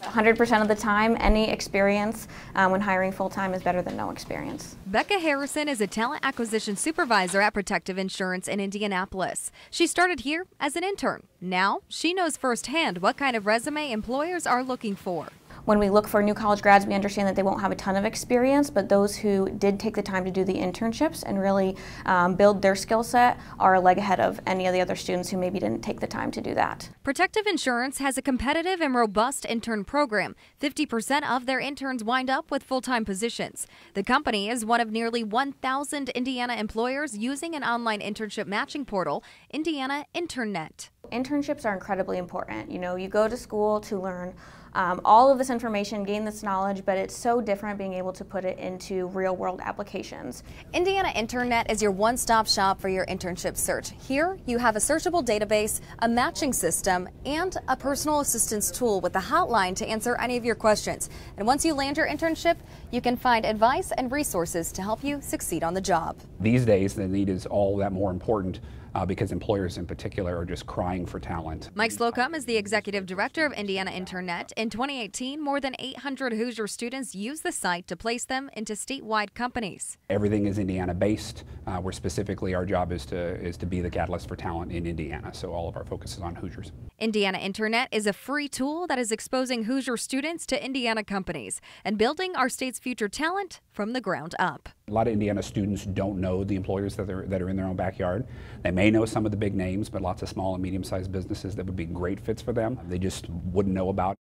100% of the time, any experience when hiring full-time is better than no experience. Becca Harrison is a talent acquisition supervisor at Protective Insurance in Indianapolis. She started here as an intern. Now she knows firsthand what kind of resume employers are looking for. When we look for new college grads, we understand that they won't have a ton of experience, but those who did take the time to do the internships and really build their skill set are a leg ahead of any of the other students who maybe didn't take the time to do that. Protective Insurance has a competitive and robust intern program. 50% of their interns wind up with full-time positions. The company is one of nearly 1,000 Indiana employers using an online internship matching portal, INTERNnet. Internships are incredibly important. You know, you go to school to learn all of this information, gain this knowledge, but it's so different being able to put it into real-world applications. Indiana INTERNnet is your one-stop shop for your internship search. Here, you have a searchable database, a matching system, and a personal assistance tool with a hotline to answer any of your questions. And once you land your internship, you can find advice and resources to help you succeed on the job. These days, the need is all that more important because employers in particular are just crying for talent. Mike Slocum is the executive director of Indiana INTERNnet. In 2018, more than 800 Hoosier students used the site to place them into statewide companies. Everything is Indiana-based, where specifically our job is to be the catalyst for talent in Indiana, so all of our focus is on Hoosiers. Indiana INTERNnet is a free tool that is exposing Hoosier students to Indiana companies and building our state's future talent from the ground up. A lot of Indiana students don't know the employers that are in their own backyard. They may know some of the big names, but lots of small and medium-sized businesses that would be great fits for them, they just wouldn't know about.